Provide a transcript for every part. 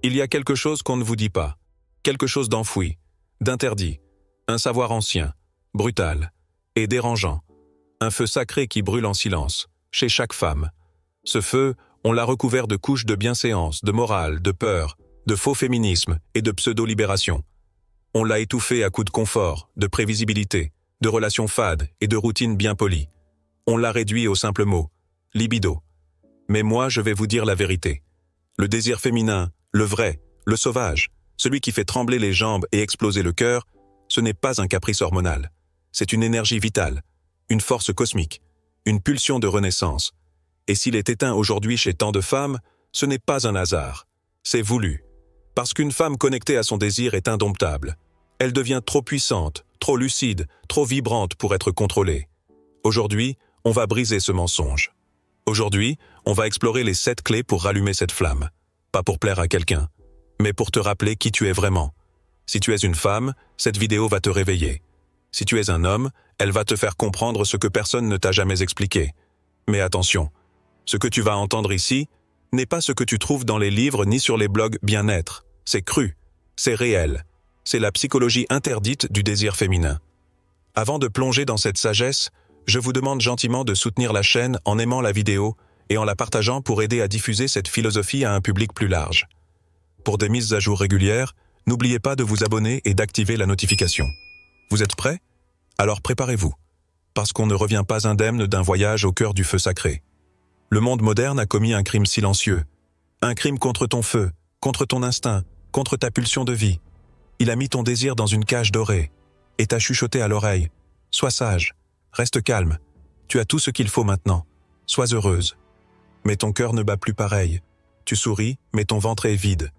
Il y a quelque chose qu'on ne vous dit pas, quelque chose d'enfoui, d'interdit, un savoir ancien, brutal et dérangeant, un feu sacré qui brûle en silence, chez chaque femme. Ce feu, on l'a recouvert de couches de bienséance, de morale, de peur, de faux féminisme et de pseudo-libération. On l'a étouffé à coups de confort, de prévisibilité, de relations fades et de routines bien polies. On l'a réduit au simple mot, libido. Mais moi, je vais vous dire la vérité. Le désir féminin, le vrai, le sauvage, celui qui fait trembler les jambes et exploser le cœur, ce n'est pas un caprice hormonal. C'est une énergie vitale, une force cosmique, une pulsion de renaissance. Et s'il est éteint aujourd'hui chez tant de femmes, ce n'est pas un hasard. C'est voulu. Parce qu'une femme connectée à son désir est indomptable. Elle devient trop puissante, trop lucide, trop vibrante pour être contrôlée. Aujourd'hui, on va briser ce mensonge. Aujourd'hui, on va explorer les 7 clés pour rallumer cette flamme. Pas pour plaire à quelqu'un, mais pour te rappeler qui tu es vraiment. Si tu es une femme, cette vidéo va te réveiller. Si tu es un homme, elle va te faire comprendre ce que personne ne t'a jamais expliqué. Mais attention, ce que tu vas entendre ici n'est pas ce que tu trouves dans les livres ni sur les blogs bien-être. C'est cru, c'est réel. C'est la psychologie interdite du désir féminin. Avant de plonger dans cette sagesse, je vous demande gentiment de soutenir la chaîne en aimant la vidéo et en la partageant pour aider à diffuser cette philosophie à un public plus large. Pour des mises à jour régulières, n'oubliez pas de vous abonner et d'activer la notification. Vous êtes prêts? Alors préparez-vous, parce qu'on ne revient pas indemne d'un voyage au cœur du feu sacré. Le monde moderne a commis un crime silencieux, un crime contre ton feu, contre ton instinct, contre ta pulsion de vie. Il a mis ton désir dans une cage dorée et t'a chuchoté à l'oreille. Sois sage, reste calme, tu as tout ce qu'il faut maintenant, sois heureuse. Mais ton cœur ne bat plus pareil. Tu souris, mais ton ventre est vide.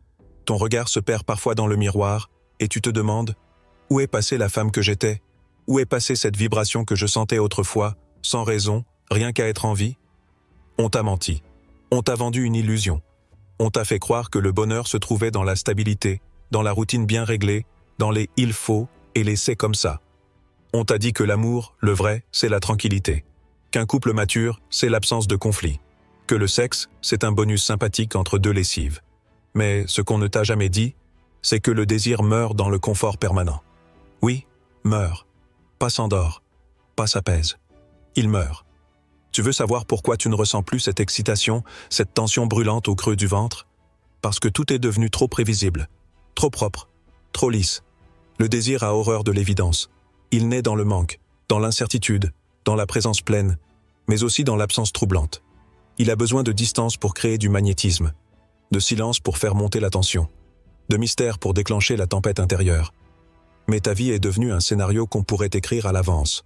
Ton regard se perd parfois dans le miroir et tu te demandes « Où est passée la femme que j'étais? Où est passée cette vibration que je sentais autrefois, sans raison, rien qu'à être en vie ?» On t'a menti. On t'a vendu une illusion. On t'a fait croire que le bonheur se trouvait dans la stabilité, dans la routine bien réglée, dans les « il faut » et les « c'est comme ça ». On t'a dit que l'amour, le vrai, c'est la tranquillité. Qu'un couple mature, c'est l'absence de conflit. Que le sexe, c'est un bonus sympathique entre 2 lessives. Mais ce qu'on ne t'a jamais dit, c'est que le désir meurt dans le confort permanent. Oui, meurt. Pas s'endort. Pas s'apaise. Il meurt. Tu veux savoir pourquoi tu ne ressens plus cette excitation, cette tension brûlante au creux du ventre? Parce que tout est devenu trop prévisible, trop propre, trop lisse. Le désir a horreur de l'évidence. Il naît dans le manque, dans l'incertitude, dans la présence pleine, mais aussi dans l'absence troublante. Il a besoin de distance pour créer du magnétisme, de silence pour faire monter la tension, de mystère pour déclencher la tempête intérieure. Mais ta vie est devenue un scénario qu'on pourrait écrire à l'avance.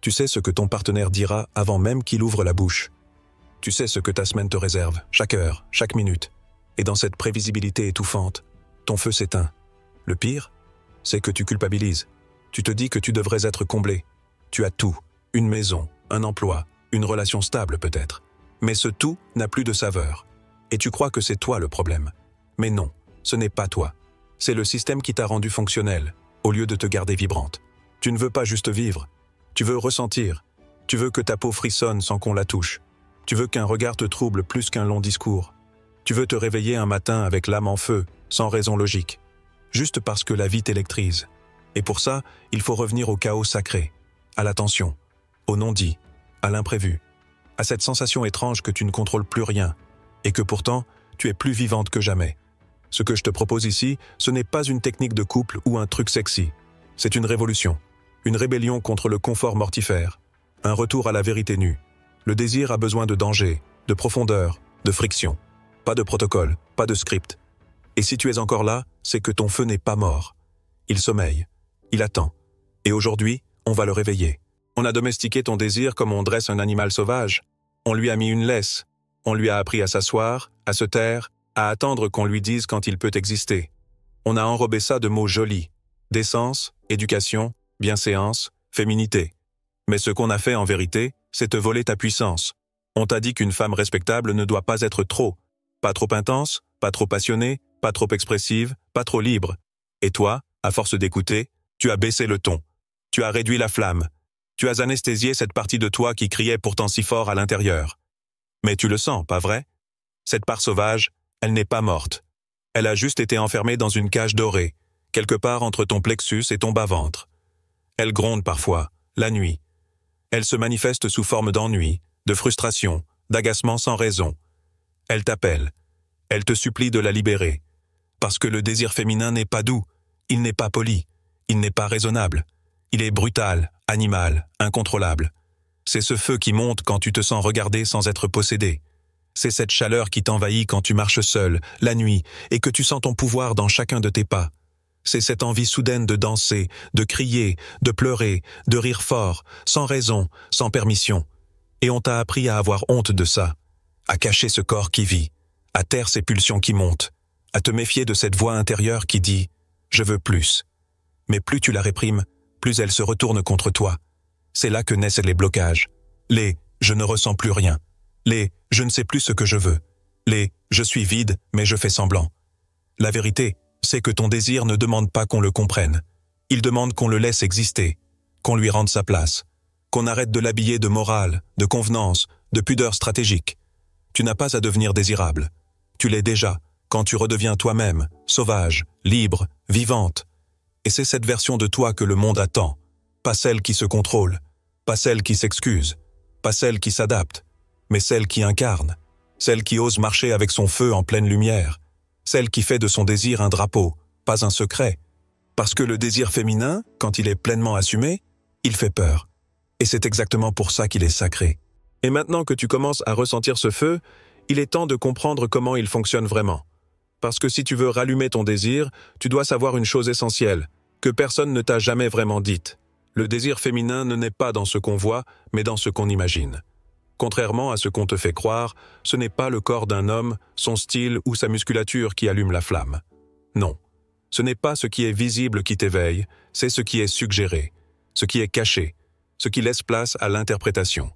Tu sais ce que ton partenaire dira avant même qu'il ouvre la bouche. Tu sais ce que ta semaine te réserve, chaque heure, chaque minute. Et dans cette prévisibilité étouffante, ton feu s'éteint. Le pire, c'est que tu culpabilises. Tu te dis que tu devrais être comblé. Tu as tout, une maison, un emploi, une relation stable peut-être. Mais ce tout n'a plus de saveur. Et tu crois que c'est toi le problème. Mais non, ce n'est pas toi. C'est le système qui t'a rendu fonctionnel, au lieu de te garder vibrante. Tu ne veux pas juste vivre. Tu veux ressentir. Tu veux que ta peau frissonne sans qu'on la touche. Tu veux qu'un regard te trouble plus qu'un long discours. Tu veux te réveiller un matin avec l'âme en feu, sans raison logique. Juste parce que la vie t'électrise. Et pour ça, il faut revenir au chaos sacré, à la tension, au non-dit, à l'imprévu, à cette sensation étrange que tu ne contrôles plus rien, et que pourtant, tu es plus vivante que jamais. Ce que je te propose ici, ce n'est pas une technique de couple ou un truc sexy. C'est une révolution, une rébellion contre le confort mortifère, un retour à la vérité nue. Le désir a besoin de danger, de profondeur, de friction. Pas de protocole, pas de script. Et si tu es encore là, c'est que ton feu n'est pas mort. Il sommeille, il attend. Et aujourd'hui, on va le réveiller. On a domestiqué ton désir comme on dresse un animal sauvage. On lui a mis une laisse. On lui a appris à s'asseoir, à se taire, à attendre qu'on lui dise quand il peut exister. On a enrobé ça de mots jolis. Décence, éducation, bienséance, féminité. Mais ce qu'on a fait en vérité, c'est te voler ta puissance. On t'a dit qu'une femme respectable ne doit pas être trop. Pas trop intense, pas trop passionnée, pas trop expressive, pas trop libre. Et toi, à force d'écouter, tu as baissé le ton. Tu as réduit la flamme. Tu as anesthésié cette partie de toi qui criait pourtant si fort à l'intérieur. Mais tu le sens, pas vrai? Cette part sauvage, elle n'est pas morte. Elle a juste été enfermée dans une cage dorée, quelque part entre ton plexus et ton bas-ventre. Elle gronde parfois, la nuit. Elle se manifeste sous forme d'ennui, de frustration, d'agacement sans raison. Elle t'appelle. Elle te supplie de la libérer. Parce que le désir féminin n'est pas doux, il n'est pas poli, il n'est pas raisonnable. Il est brutal, animal, incontrôlable. C'est ce feu qui monte quand tu te sens regardé sans être possédé. C'est cette chaleur qui t'envahit quand tu marches seul, la nuit, et que tu sens ton pouvoir dans chacun de tes pas. C'est cette envie soudaine de danser, de crier, de pleurer, de rire fort, sans raison, sans permission. Et on t'a appris à avoir honte de ça, à cacher ce corps qui vit, à taire ces pulsions qui montent, à te méfier de cette voix intérieure qui dit « je veux plus ». Mais plus tu la réprimes, plus elle se retourne contre toi. C'est là que naissent les blocages. Les « je ne ressens plus rien ». Les « je ne sais plus ce que je veux ». Les « je suis vide, mais je fais semblant ». La vérité, c'est que ton désir ne demande pas qu'on le comprenne. Il demande qu'on le laisse exister, qu'on lui rende sa place, qu'on arrête de l'habiller de morale, de convenance, de pudeur stratégique. Tu n'as pas à devenir désirable. Tu l'es déjà, quand tu redeviens toi-même, sauvage, libre, vivante. Et c'est cette version de toi que le monde attend. Pas celle qui se contrôle, pas celle qui s'excuse, pas celle qui s'adapte, mais celle qui incarne, celle qui ose marcher avec son feu en pleine lumière, celle qui fait de son désir un drapeau, pas un secret. Parce que le désir féminin, quand il est pleinement assumé, il fait peur. Et c'est exactement pour ça qu'il est sacré. Et maintenant que tu commences à ressentir ce feu, il est temps de comprendre comment il fonctionne vraiment. Parce que si tu veux rallumer ton désir, tu dois savoir une chose essentielle, que personne ne t'a jamais vraiment dite. Le désir féminin ne naît pas dans ce qu'on voit, mais dans ce qu'on imagine. Contrairement à ce qu'on te fait croire, ce n'est pas le corps d'un homme, son style ou sa musculature qui allume la flamme. Non, ce n'est pas ce qui est visible qui t'éveille, c'est ce qui est suggéré, ce qui est caché, ce qui laisse place à l'interprétation.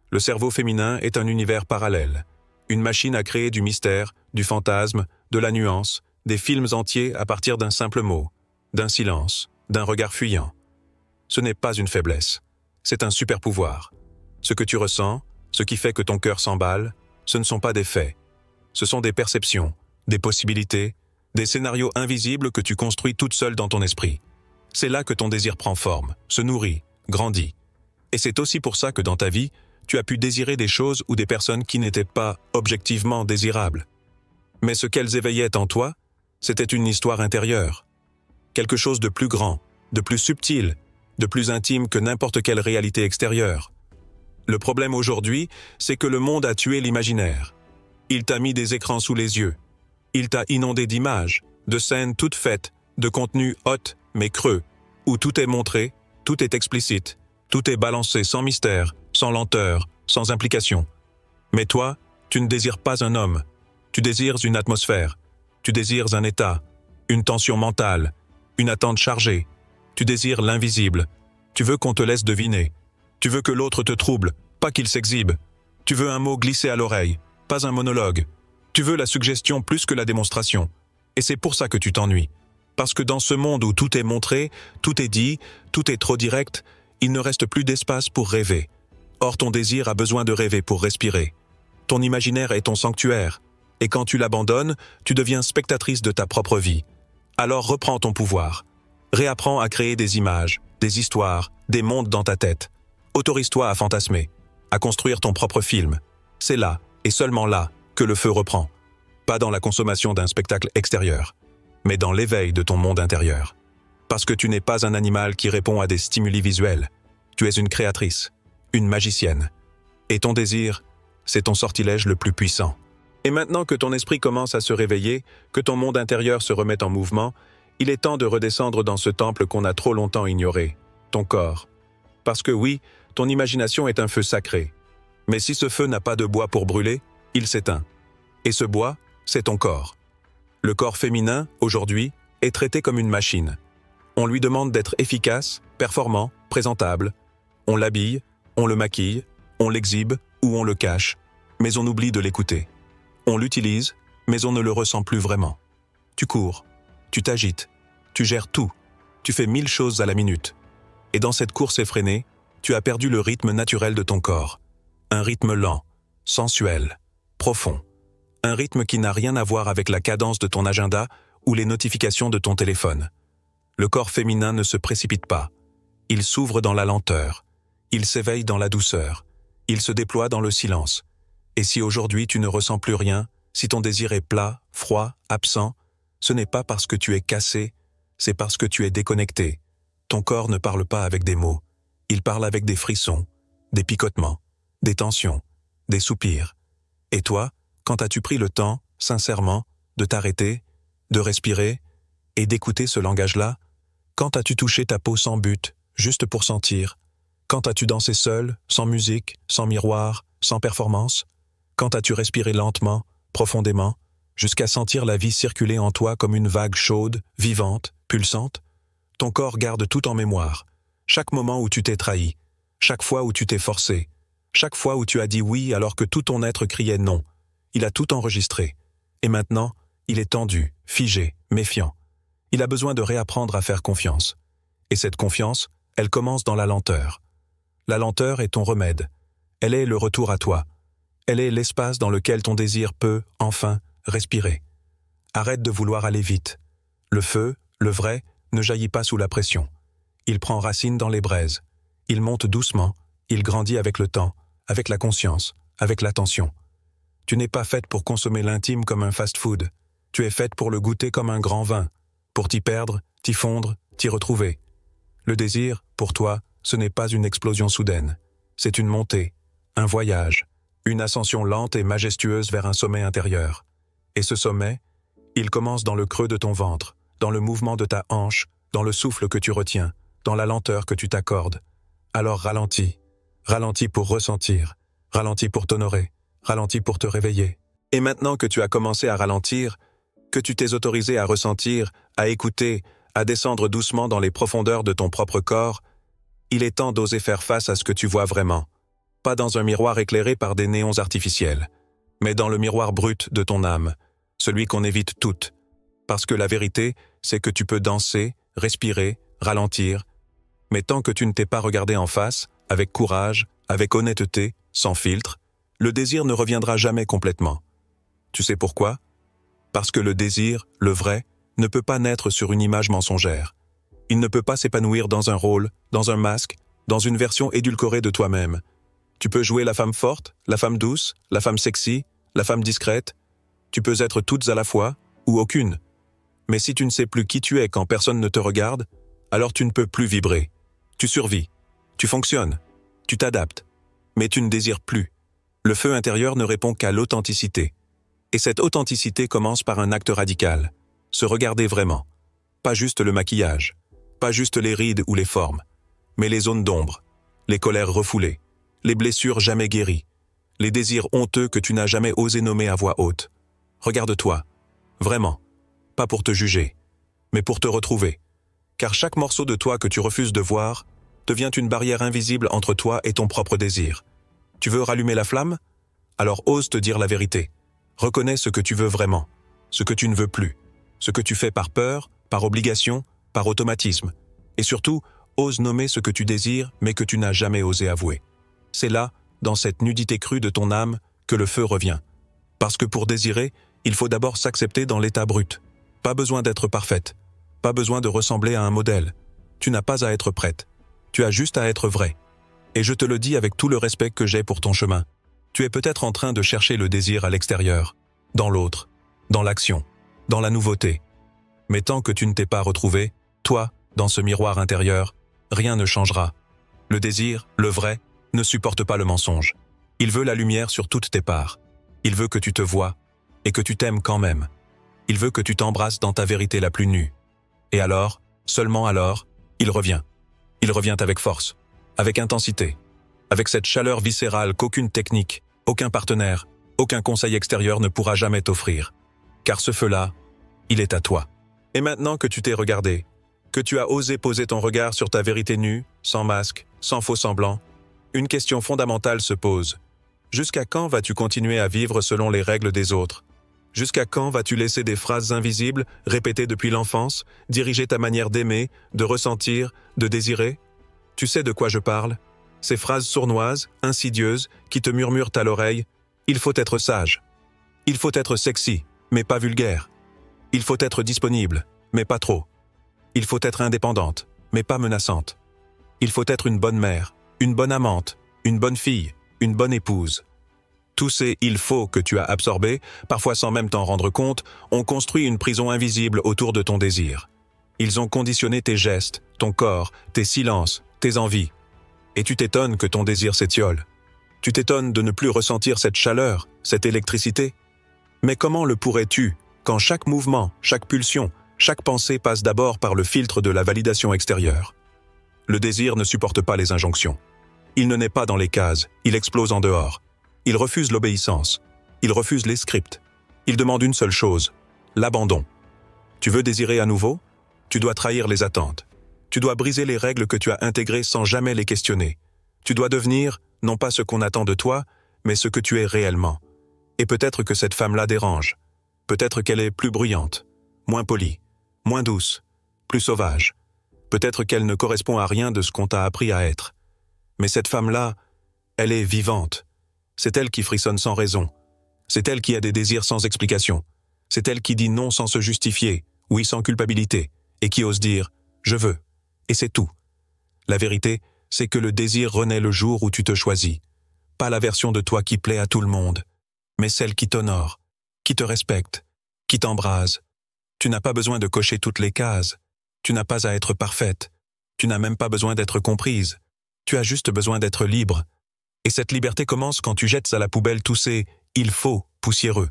Le cerveau féminin est un univers parallèle, une machine à créer du mystère, du fantasme, de la nuance, des films entiers à partir d'un simple mot, d'un silence, d'un regard fuyant. Ce n'est pas une faiblesse, c'est un super-pouvoir. Ce que tu ressens, ce qui fait que ton cœur s'emballe, ce ne sont pas des faits. Ce sont des perceptions, des possibilités, des scénarios invisibles que tu construis toute seule dans ton esprit. C'est là que ton désir prend forme, se nourrit, grandit. Et c'est aussi pour ça que dans ta vie, tu as pu désirer des choses ou des personnes qui n'étaient pas objectivement désirables. Mais ce qu'elles éveillaient en toi, c'était une histoire intérieure. Quelque chose de plus grand, de plus subtil, de plus intime que n'importe quelle réalité extérieure. Le problème aujourd'hui, c'est que le monde a tué l'imaginaire. Il t'a mis des écrans sous les yeux. Il t'a inondé d'images, de scènes toutes faites, de contenus hot mais creux, où tout est montré, tout est explicite, tout est balancé sans mystère, sans lenteur, sans implication. Mais toi, tu ne désires pas un homme. Tu désires une atmosphère. Tu désires un état, une tension mentale, une attente chargée. Tu désires l'invisible. Tu veux qu'on te laisse deviner. Tu veux que l'autre te trouble, pas qu'il s'exhibe. Tu veux un mot glissé à l'oreille, pas un monologue. Tu veux la suggestion plus que la démonstration. Et c'est pour ça que tu t'ennuies. Parce que dans ce monde où tout est montré, tout est dit, tout est trop direct, il ne reste plus d'espace pour rêver. Or ton désir a besoin de rêver pour respirer. Ton imaginaire est ton sanctuaire. Et quand tu l'abandonnes, tu deviens spectatrice de ta propre vie. Alors reprends ton pouvoir. Réapprends à créer des images, des histoires, des mondes dans ta tête. Autorise-toi à fantasmer, à construire ton propre film. C'est là, et seulement là, que le feu reprend. Pas dans la consommation d'un spectacle extérieur, mais dans l'éveil de ton monde intérieur. Parce que tu n'es pas un animal qui répond à des stimuli visuels. Tu es une créatrice, une magicienne. Et ton désir, c'est ton sortilège le plus puissant. Et maintenant que ton esprit commence à se réveiller, que ton monde intérieur se remet en mouvement, il est temps de redescendre dans ce temple qu'on a trop longtemps ignoré, ton corps. Parce que oui, ton imagination est un feu sacré. Mais si ce feu n'a pas de bois pour brûler, il s'éteint. Et ce bois, c'est ton corps. Le corps féminin, aujourd'hui, est traité comme une machine. On lui demande d'être efficace, performant, présentable. On l'habille, on le maquille, on l'exhibe ou on le cache, mais on oublie de l'écouter. On l'utilise, mais on ne le ressent plus vraiment. Tu cours, tu t'agites, tu gères tout, tu fais 1000 choses à la minute. Et dans cette course effrénée, tu as perdu le rythme naturel de ton corps. Un rythme lent, sensuel, profond. Un rythme qui n'a rien à voir avec la cadence de ton agenda ou les notifications de ton téléphone. Le corps féminin ne se précipite pas. Il s'ouvre dans la lenteur. Il s'éveille dans la douceur. Il se déploie dans le silence. Et si aujourd'hui tu ne ressens plus rien, si ton désir est plat, froid, absent, ce n'est pas parce que tu es cassé, c'est parce que tu es déconnecté. Ton corps ne parle pas avec des mots. Il parle avec des frissons, des picotements, des tensions, des soupirs. Et toi, quand as-tu pris le temps, sincèrement, de t'arrêter, de respirer et d'écouter ce langage-là? Quand as-tu touché ta peau sans but, juste pour sentir? Quand as-tu dansé seul, sans musique, sans miroir, sans performance? Quand as-tu respiré lentement, profondément, jusqu'à sentir la vie circuler en toi comme une vague chaude, vivante, pulsante? Ton corps garde tout en mémoire. Chaque moment où tu t'es trahi, chaque fois où tu t'es forcé, chaque fois où tu as dit oui alors que tout ton être criait non. Il a tout enregistré. Et maintenant, il est tendu, figé, méfiant. Il a besoin de réapprendre à faire confiance. Et cette confiance, elle commence dans la lenteur. La lenteur est ton remède. Elle est le retour à toi. Elle est l'espace dans lequel ton désir peut, enfin, respirer. Arrête de vouloir aller vite. Le feu, le vrai, ne jaillit pas sous la pression. Il prend racine dans les braises. Il monte doucement, il grandit avec le temps, avec la conscience, avec l'attention. Tu n'es pas faite pour consommer l'intime comme un fast-food. Tu es faite pour le goûter comme un grand vin, pour t'y perdre, t'y fondre, t'y retrouver. Le désir, pour toi, ce n'est pas une explosion soudaine. C'est une montée, un voyage, une ascension lente et majestueuse vers un sommet intérieur. Et ce sommet, il commence dans le creux de ton ventre, dans le mouvement de ta hanche, dans le souffle que tu retiens, dans la lenteur que tu t'accordes. Alors ralentis. Ralentis pour ressentir. Ralentis pour t'honorer. Ralentis pour te réveiller. Et maintenant que tu as commencé à ralentir, que tu t'es autorisé à ressentir, à écouter, à descendre doucement dans les profondeurs de ton propre corps, il est temps d'oser faire face à ce que tu vois vraiment. Pas dans un miroir éclairé par des néons artificiels, mais dans le miroir brut de ton âme, celui qu'on évite toutes. Parce que la vérité, c'est que tu peux danser, respirer, ralentir, mais tant que tu ne t'es pas regardé en face, avec courage, avec honnêteté, sans filtre, le désir ne reviendra jamais complètement. Tu sais pourquoi? Parce que le désir, le vrai, ne peut pas naître sur une image mensongère. Il ne peut pas s'épanouir dans un rôle, dans un masque, dans une version édulcorée de toi-même. Tu peux jouer la femme forte, la femme douce, la femme sexy, la femme discrète. Tu peux être toutes à la fois, ou aucune. Mais si tu ne sais plus qui tu es quand personne ne te regarde, alors tu ne peux plus vibrer. Tu survis, tu fonctionnes, tu t'adaptes, mais tu ne désires plus. Le feu intérieur ne répond qu'à l'authenticité. Et cette authenticité commence par un acte radical. Se regarder vraiment. Pas juste le maquillage, pas juste les rides ou les formes, mais les zones d'ombre, les colères refoulées, les blessures jamais guéries, les désirs honteux que tu n'as jamais osé nommer à voix haute. Regarde-toi, vraiment, pas pour te juger, mais pour te retrouver. Car chaque morceau de toi que tu refuses de voir devient une barrière invisible entre toi et ton propre désir. Tu veux rallumer la flamme? Alors ose te dire la vérité. Reconnais ce que tu veux vraiment, ce que tu ne veux plus, ce que tu fais par peur, par obligation, par automatisme. Et surtout, ose nommer ce que tu désires mais que tu n'as jamais osé avouer. C'est là, dans cette nudité crue de ton âme, que le feu revient. Parce que pour désirer, il faut d'abord s'accepter dans l'état brut. Pas besoin d'être parfaite. Pas besoin de ressembler à un modèle. Tu n'as pas à être prête. Tu as juste à être vraie. Et je te le dis avec tout le respect que j'ai pour ton chemin. Tu es peut-être en train de chercher le désir à l'extérieur, dans l'autre, dans l'action, dans la nouveauté. Mais tant que tu ne t'es pas retrouvé, toi, dans ce miroir intérieur, rien ne changera. Le désir, le vrai, ne supporte pas le mensonge. Il veut la lumière sur toutes tes parts. Il veut que tu te vois et que tu t'aimes quand même. Il veut que tu t'embrasses dans ta vérité la plus nue. Et alors, seulement alors, il revient. Il revient avec force, avec intensité, avec cette chaleur viscérale qu'aucune technique, aucun partenaire, aucun conseil extérieur ne pourra jamais t'offrir. Car ce feu-là, il est à toi. Et maintenant que tu t'es regardé, que tu as osé poser ton regard sur ta vérité nue, sans masque, sans faux semblant, une question fondamentale se pose. Jusqu'à quand vas-tu continuer à vivre selon les règles des autres? Jusqu'à quand vas-tu laisser des phrases invisibles, répétées depuis l'enfance, diriger ta manière d'aimer, de ressentir, de désirer? Tu sais de quoi je parle? Ces phrases sournoises, insidieuses, qui te murmurent à l'oreille « Il faut être sage ». Il faut être sexy, mais pas vulgaire. Il faut être disponible, mais pas trop. Il faut être indépendante, mais pas menaçante. Il faut être une bonne mère, une bonne amante, une bonne fille, une bonne épouse. Tous ces « il faut » que tu as absorbés, parfois sans même t'en rendre compte, ont construit une prison invisible autour de ton désir. Ils ont conditionné tes gestes, ton corps, tes silences, tes envies. Et tu t'étonnes que ton désir s'étiole. Tu t'étonnes de ne plus ressentir cette chaleur, cette électricité. Mais comment le pourrais-tu, quand chaque mouvement, chaque pulsion, chaque pensée passe d'abord par le filtre de la validation extérieure? Le désir ne supporte pas les injonctions. Il ne naît pas dans les cases, il explose en dehors. Il refuse l'obéissance. Il refuse les scripts. Il demande une seule chose, l'abandon. Tu veux désirer à nouveau? Tu dois trahir les attentes. Tu dois briser les règles que tu as intégrées sans jamais les questionner. Tu dois devenir, non pas ce qu'on attend de toi, mais ce que tu es réellement. Et peut-être que cette femme-là dérange. Peut-être qu'elle est plus bruyante, moins polie, moins douce, plus sauvage. Peut-être qu'elle ne correspond à rien de ce qu'on t'a appris à être. Mais cette femme-là, elle est vivante. C'est elle qui frissonne sans raison. C'est elle qui a des désirs sans explication. C'est elle qui dit non sans se justifier, oui sans culpabilité, et qui ose dire « je veux ». Et c'est tout. La vérité, c'est que le désir renaît le jour où tu te choisis. Pas la version de toi qui plaît à tout le monde, mais celle qui t'honore, qui te respecte, qui t'embrase. Tu n'as pas besoin de cocher toutes les cases. Tu n'as pas à être parfaite. Tu n'as même pas besoin d'être comprise. Tu as juste besoin d'être libre. Et cette liberté commence quand tu jettes à la poubelle tous ces « il faut » poussiéreux.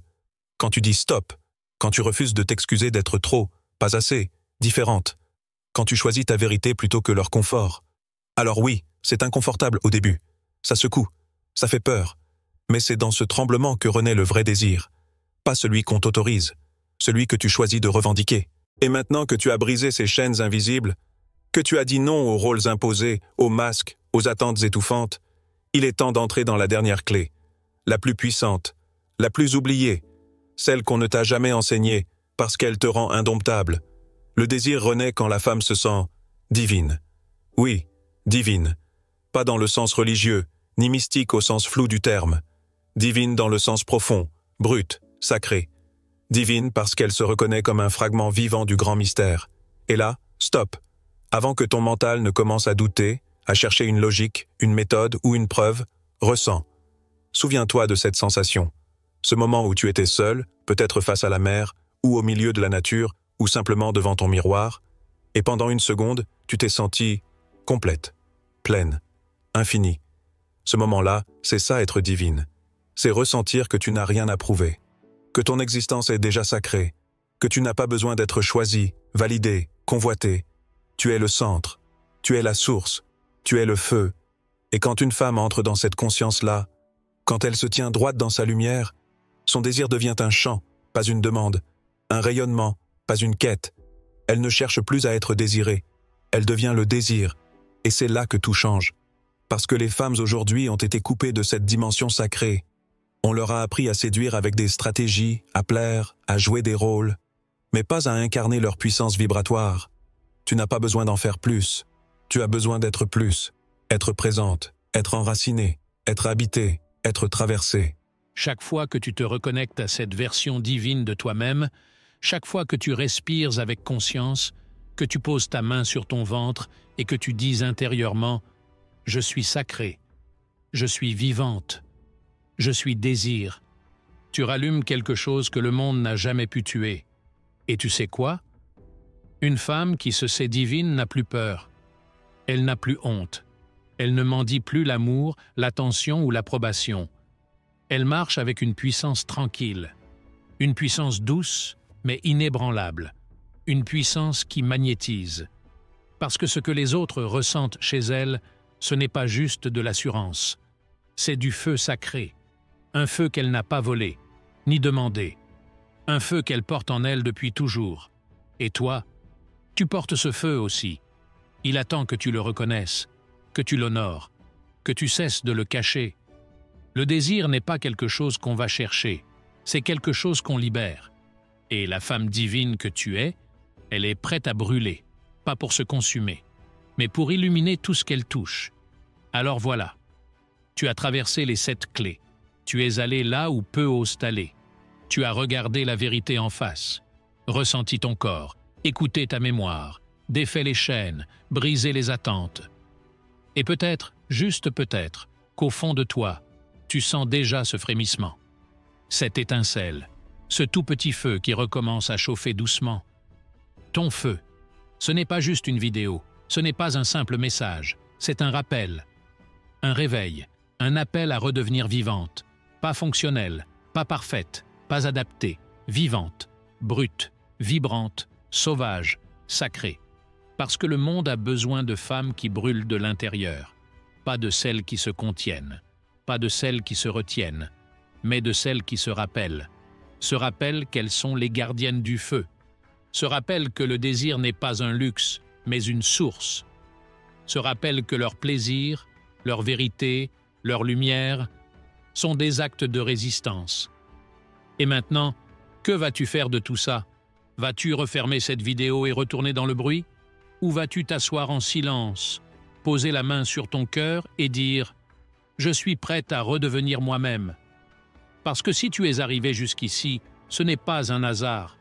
Quand tu dis « stop », quand tu refuses de t'excuser d'être trop, pas assez, différente. Quand tu choisis ta vérité plutôt que leur confort. Alors oui, c'est inconfortable au début. Ça secoue, ça fait peur. Mais c'est dans ce tremblement que renaît le vrai désir. Pas celui qu'on t'autorise, celui que tu choisis de revendiquer. Et maintenant que tu as brisé ces chaînes invisibles, que tu as dit non aux rôles imposés, aux masques, aux attentes étouffantes, il est temps d'entrer dans la dernière clé, la plus puissante, la plus oubliée, celle qu'on ne t'a jamais enseignée parce qu'elle te rend indomptable. Le désir renaît quand la femme se sent divine. Oui, divine. Pas dans le sens religieux, ni mystique au sens flou du terme. Divine dans le sens profond, brut, sacré. Divine parce qu'elle se reconnaît comme un fragment vivant du grand mystère. Et là, stop. Avant que ton mental ne commence à douter, à chercher une logique, une méthode ou une preuve, ressens. Souviens-toi de cette sensation. Ce moment où tu étais seul, peut-être face à la mer, ou au milieu de la nature, ou simplement devant ton miroir, et pendant une seconde, tu t'es sentie complète, pleine, infinie. Ce moment-là, c'est ça être divine. C'est ressentir que tu n'as rien à prouver, que ton existence est déjà sacrée, que tu n'as pas besoin d'être choisi, validé, convoité. Tu es le centre, tu es la source, tu es le feu. Et quand une femme entre dans cette conscience-là, quand elle se tient droite dans sa lumière, son désir devient un chant, pas une demande, un rayonnement, pas une quête. Elle ne cherche plus à être désirée, elle devient le désir. Et c'est là que tout change. Parce que les femmes aujourd'hui ont été coupées de cette dimension sacrée. On leur a appris à séduire avec des stratégies, à plaire, à jouer des rôles, mais pas à incarner leur puissance vibratoire. Tu n'as pas besoin d'en faire plus. Tu as besoin d'être plus, être présente, être enracinée, être habitée, être traversée. Chaque fois que tu te reconnectes à cette version divine de toi-même, chaque fois que tu respires avec conscience, que tu poses ta main sur ton ventre et que tu dis intérieurement « Je suis sacrée, je suis vivante, je suis désir », tu rallumes quelque chose que le monde n'a jamais pu tuer. Et tu sais quoi? Une femme qui se sait divine n'a plus peur. Elle n'a plus honte. Elle ne mendie plus l'amour, l'attention ou l'approbation. Elle marche avec une puissance tranquille, une puissance douce mais inébranlable, une puissance qui magnétise. Parce que ce que les autres ressentent chez elle, ce n'est pas juste de l'assurance. C'est du feu sacré, un feu qu'elle n'a pas volé, ni demandé, un feu qu'elle porte en elle depuis toujours. Et toi, tu portes ce feu aussi. Il attend que tu le reconnaisses, que tu l'honores, que tu cesses de le cacher. Le désir n'est pas quelque chose qu'on va chercher, c'est quelque chose qu'on libère. Et la femme divine que tu es, elle est prête à brûler, pas pour se consumer, mais pour illuminer tout ce qu'elle touche. Alors voilà, tu as traversé les 7 clés, tu es allé là où peu osent aller. Tu as regardé la vérité en face, ressenti ton corps, écouté ta mémoire, défait les chaînes, brisé les attentes. Et peut-être, juste peut-être, qu'au fond de toi, tu sens déjà ce frémissement. Cette étincelle, ce tout petit feu qui recommence à chauffer doucement. Ton feu, ce n'est pas juste une vidéo, ce n'est pas un simple message, c'est un rappel, un réveil, un appel à redevenir vivante, pas fonctionnelle, pas parfaite, pas adaptée, vivante, brute, vibrante, sauvage, sacrée. Parce que le monde a besoin de femmes qui brûlent de l'intérieur, pas de celles qui se contiennent, pas de celles qui se retiennent, mais de celles qui se rappellent qu'elles sont les gardiennes du feu, se rappellent que le désir n'est pas un luxe, mais une source, se rappellent que leur plaisir, leur vérité, leur lumière sont des actes de résistance. Et maintenant, que vas-tu faire de tout ça? Vas-tu refermer cette vidéo et retourner dans le bruit? Ou vas-tu t'asseoir en silence, poser la main sur ton cœur et dire « Je suis prête à redevenir moi-même ». Parce que si tu es arrivé jusqu'ici, ce n'est pas un hasard.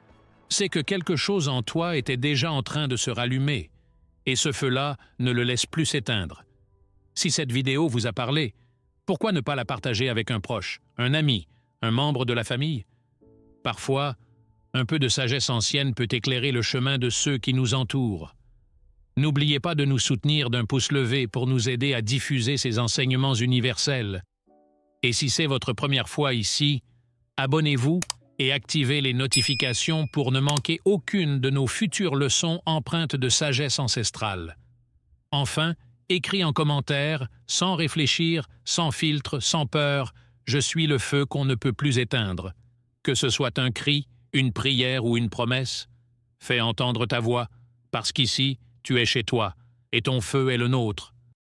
C'est que quelque chose en toi était déjà en train de se rallumer, et ce feu-là ne le laisse plus s'éteindre. Si cette vidéo vous a parlé, pourquoi ne pas la partager avec un proche, un ami, un membre de la famille? Parfois, un peu de sagesse ancienne peut éclairer le chemin de ceux qui nous entourent. N'oubliez pas de nous soutenir d'un pouce levé pour nous aider à diffuser ces enseignements universels. Et si c'est votre première fois ici, abonnez-vous et activez les notifications pour ne manquer aucune de nos futures leçons empreintes de sagesse ancestrale. Enfin, écris en commentaire, sans réfléchir, sans filtre, sans peur, « Je suis le feu qu'on ne peut plus éteindre ». Que ce soit un cri, une prière ou une promesse, fais entendre ta voix, parce qu'ici, tu es chez toi, et ton feu est le nôtre.